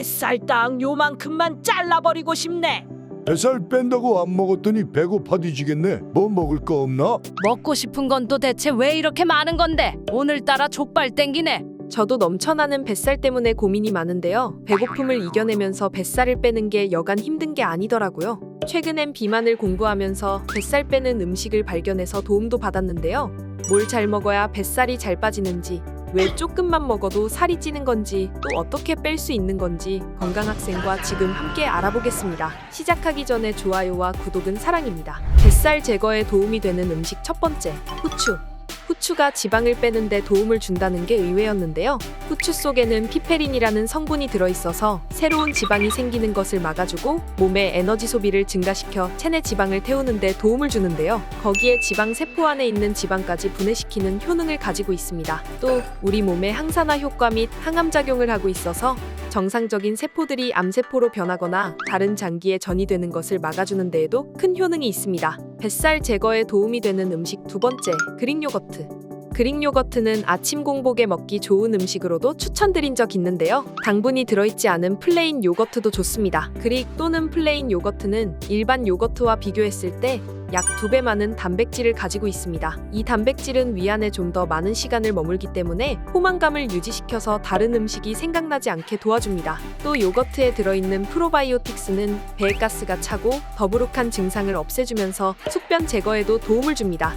뱃살 딱 요만큼만 잘라버리고 싶네. 뱃살 뺀다고 안 먹었더니 배고파 뒤지겠네. 뭐 먹을 거 없나? 먹고 싶은 건 도대체 왜 이렇게 많은 건데? 오늘따라 족발 땡기네. 저도 넘쳐나는 뱃살 때문에 고민이 많은데요. 배고픔을 이겨내면서 뱃살을 빼는 게 여간 힘든 게 아니더라고요. 최근엔 비만을 공부하면서 뱃살 빼는 음식을 발견해서 도움도 받았는데요. 뭘 잘 먹어야 뱃살이 잘 빠지는지, 왜 조금만 먹어도 살이 찌는 건지, 또 어떻게 뺄 수 있는 건지 건강학생과 지금 함께 알아보겠습니다. 시작하기 전에 좋아요와 구독은 사랑입니다. 뱃살 제거에 도움이 되는 음식 첫 번째, 후추. 후추가 지방을 빼는데 도움을 준다는 게 의외였는데요. 후추 속에는 피페린이라는 성분이 들어있어서 새로운 지방이 생기는 것을 막아주고 몸의 에너지 소비를 증가시켜 체내 지방을 태우는 데 도움을 주는데요. 거기에 지방 세포 안에 있는 지방까지 분해시키는 효능을 가지고 있습니다. 또 우리 몸의 항산화 효과 및 항암 작용을 하고 있어서 정상적인 세포들이 암세포로 변하거나 다른 장기에 전이되는 것을 막아주는 데에도 큰 효능이 있습니다. 뱃살 제거에 도움이 되는 음식 두 번째, 그릭 요거트. 그릭 요거트는 아침 공복에 먹기 좋은 음식으로도 추천드린 적 있는데요. 당분이 들어있지 않은 플레인 요거트도 좋습니다. 그릭 또는 플레인 요거트는 일반 요거트와 비교했을 때 약 2배 많은 단백질을 가지고 있습니다. 이 단백질은 위 안에 좀 더 많은 시간을 머물기 때문에 포만감을 유지시켜서 다른 음식이 생각나지 않게 도와줍니다. 또 요거트에 들어있는 프로바이오틱스는 배에 가스가 차고 더부룩한 증상을 없애주면서 숙변 제거에도 도움을 줍니다.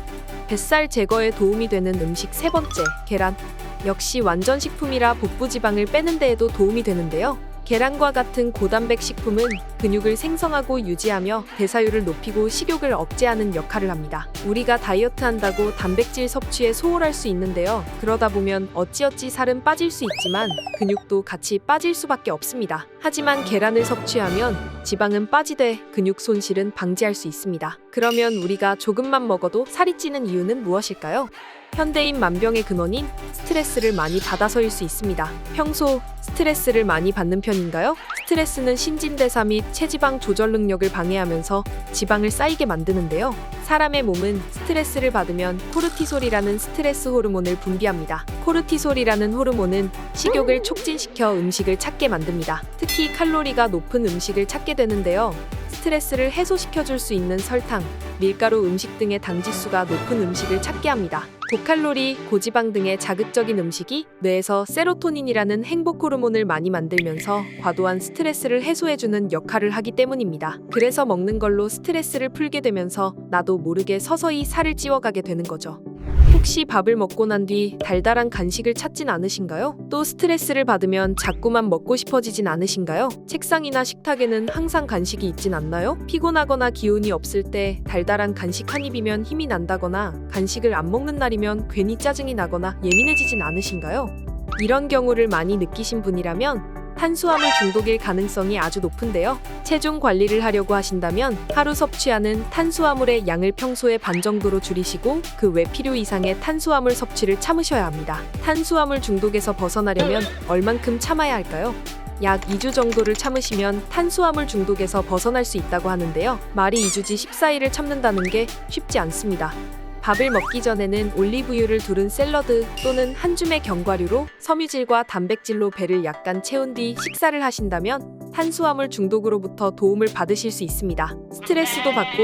뱃살 제거에 도움이 되는 음식 세 번째, 계란. 역시 완전식품이라 복부지방을 빼는 데에도 도움이 되는데요. 계란과 같은 고단백 식품은 근육을 생성하고 유지하며 대사율을 높이고 식욕을 억제하는 역할을 합니다. 우리가 다이어트 한다고 단백질 섭취에 소홀할 수 있는데요. 그러다 보면 어찌어찌 살은 빠질 수 있지만 근육도 같이 빠질 수밖에 없습니다. 하지만 계란을 섭취하면 지방은 빠지되 근육 손실은 방지할 수 있습니다. 그러면 우리가 조금만 먹어도 살이 찌는 이유는 무엇일까요? 현대인 만병의 근원인 스트레스를 많이 받아서일 수 있습니다. 평소 스트레스를 많이 받는 편인가요? 스트레스는 신진대사 및 체지방 조절 능력을 방해하면서 지방을 쌓이게 만드는데요. 사람의 몸은 스트레스를 받으면 코르티솔이라는 스트레스 호르몬을 분비합니다. 코르티솔이라는 호르몬은 식욕을 촉진시켜 음식을 찾게 만듭니다. 특히 칼로리가 높은 음식을 찾게 되는데요. 스트레스를 해소시켜줄 수 있는 설탕, 밀가루 음식 등의 당지수가 높은 음식을 찾게 합니다. 고칼로리, 고지방 등의 자극적인 음식이 뇌에서 세로토닌이라는 행복 호르몬을 많이 만들면서 과도한 스트레스를 해소해주는 역할을 하기 때문입니다. 그래서 먹는 걸로 스트레스를 풀게 되면서 나도 모르게 서서히 살을 찌워가게 되는 거죠. 혹시 밥을 먹고 난 뒤 달달한 간식을 찾진 않으신가요? 또 스트레스를 받으면 자꾸만 먹고 싶어지진 않으신가요? 책상이나 식탁에는 항상 간식이 있진 않나요? 피곤하거나 기운이 없을 때 달달한 간식 한 입이면 힘이 난다거나 간식을 안 먹는 날이면 괜히 짜증이 나거나 예민해지진 않으신가요? 이런 경우를 많이 느끼신 분이라면 탄수화물 중독일 가능성이 아주 높은데요. 체중 관리를 하려고 하신다면 하루 섭취하는 탄수화물의 양을 평소의 반 정도로 줄이시고 그 외 필요 이상의 탄수화물 섭취를 참으셔야 합니다. 탄수화물 중독에서 벗어나려면 얼만큼 참아야 할까요? 약 2주 정도를 참으시면 탄수화물 중독에서 벗어날 수 있다고 하는데요. 말이 2주지 14일을 참는다는 게 쉽지 않습니다. 밥을 먹기 전에는 올리브유를 두른 샐러드 또는 한 줌의 견과류로 섬유질과 단백질로 배를 약간 채운 뒤 식사를 하신다면 탄수화물 중독으로부터 도움을 받으실 수 있습니다. 스트레스도 받고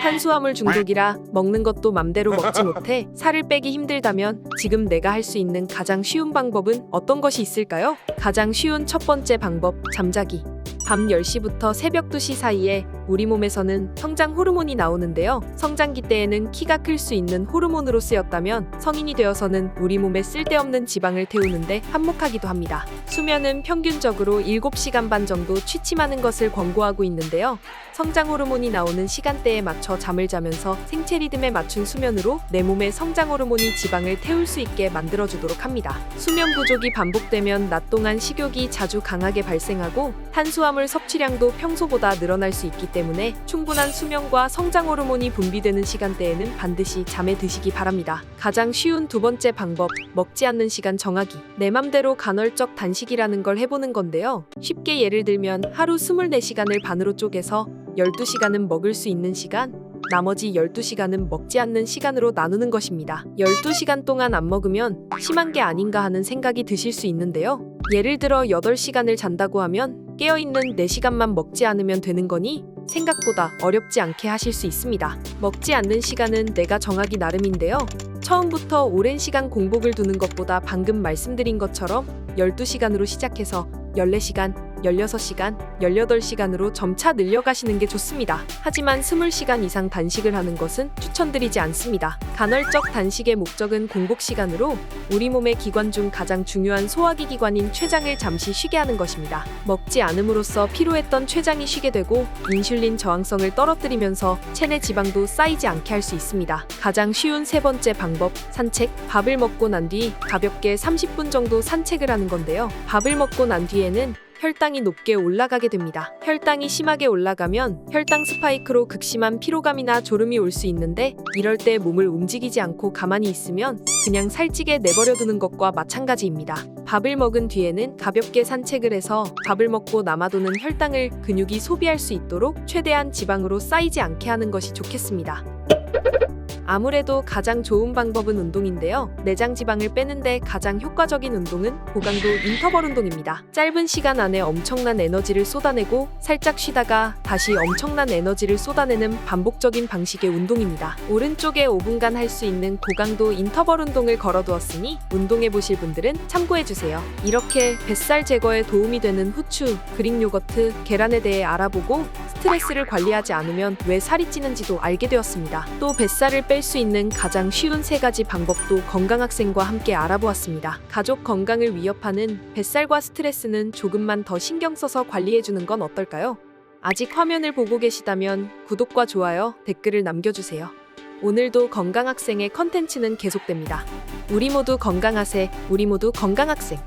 탄수화물 중독이라 먹는 것도 맘대로 먹지 못해 살을 빼기 힘들다면 지금 내가 할 수 있는 가장 쉬운 방법은 어떤 것이 있을까요? 가장 쉬운 첫 번째 방법, 잠자기. 밤 10시부터 새벽 2시 사이에 우리 몸에서는 성장 호르몬이 나오는데요. 성장기 때에는 키가 클 수 있는 호르몬으로 쓰였다면 성인이 되어서는 우리 몸에 쓸데없는 지방을 태우는데 한몫하기도 합니다. 수면은 평균적으로 7시간 반 정도 취침하는 것을 권고하고 있는데요. 성장 호르몬이 나오는 시간대에 맞춰 잠을 자면서 생체 리듬에 맞춘 수면으로 내 몸의 성장 호르몬이 지방을 태울 수 있게 만들어주도록 합니다. 수면 부족이 반복되면 낮 동안 식욕이 자주 강하게 발생하고 탄수화물 섭취량도 평소보다 늘어날 수 있기 때문에 충분한 수면과 성장 호르몬이 분비되는 시간대에는 반드시 잠에 드시기 바랍니다. 가장 쉬운 두 번째 방법, 먹지 않는 시간 정하기. 내 맘대로 간헐적 단식이라는 걸 해보는 건데요. 쉽게 예를 들면 하루 24시간을 반으로 쪼개서 12시간은 먹을 수 있는 시간, 나머지 12시간은 먹지 않는 시간으로 나누는 것입니다. 12시간 동안 안 먹으면 심한 게 아닌가 하는 생각이 드실 수 있는데요. 예를 들어 8시간을 잔다고 하면 깨어있는 4시간만 먹지 않으면 되는 거니 생각보다 어렵지 않게 하실 수 있습니다. 먹지 않는 시간은 내가 정하기 나름인데요. 처음부터 오랜 시간 공복을 두는 것보다 방금 말씀드린 것처럼 12시간으로 시작해서 14시간, 16시간, 18시간으로 점차 늘려가시는 게 좋습니다. 하지만 20시간 이상 단식을 하는 것은 추천드리지 않습니다. 간헐적 단식의 목적은 공복 시간으로 우리 몸의 기관 중 가장 중요한 소화기 기관인 췌장을 잠시 쉬게 하는 것입니다. 먹지 않음으로써 피로했던 췌장이 쉬게 되고 인슐린 저항성을 떨어뜨리면서 체내 지방도 쌓이지 않게 할 수 있습니다. 가장 쉬운 세 번째 방법, 산책. 밥을 먹고 난 뒤 가볍게 30분 정도 산책을 하는 건데요. 밥을 먹고 난 뒤에는 혈당이 높게 올라가게 됩니다. 혈당이 심하게 올라가면 혈당 스파이크로 극심한 피로감이나 졸음이 올 수 있는데 이럴 때 몸을 움직이지 않고 가만히 있으면 그냥 살찌게 내버려 두는 것과 마찬가지입니다. 밥을 먹은 뒤에는 가볍게 산책을 해서 밥을 먹고 남아도는 혈당을 근육이 소비할 수 있도록 최대한 지방으로 쌓이지 않게 하는 것이 좋겠습니다. 아무래도 가장 좋은 방법은 운동인데요. 내장 지방을 빼는데 가장 효과적인 운동은 고강도 인터벌 운동입니다. 짧은 시간 안에 엄청난 에너지를 쏟아내고 살짝 쉬다가 다시 엄청난 에너지를 쏟아내는 반복적인 방식의 운동입니다. 오른쪽에 5분간 할 수 있는 고강도 인터벌 운동을 걸어두었으니 운동해보실 분들은 참고해주세요. 이렇게 뱃살 제거에 도움이 되는 후추, 그릭 요거트, 계란에 대해 알아보고 스트레스를 관리하지 않으면 왜 살이 찌는지도 알게 되었습니다. 또 뱃살을 뺄 수 있는 가장 쉬운 3가지 방법도 건강학생과 함께 알아보았습니다. 가족 건강을 위협하는 뱃살과 스트레스는 조금만 더 신경 써서 관리해주는 건 어떨까요? 아직 화면을 보고 계시다면 구독과 좋아요, 댓글을 남겨주세요. 오늘도 건강학생의 컨텐츠는 계속됩니다. 우리 모두 건강하세, 우리 모두 건강학생.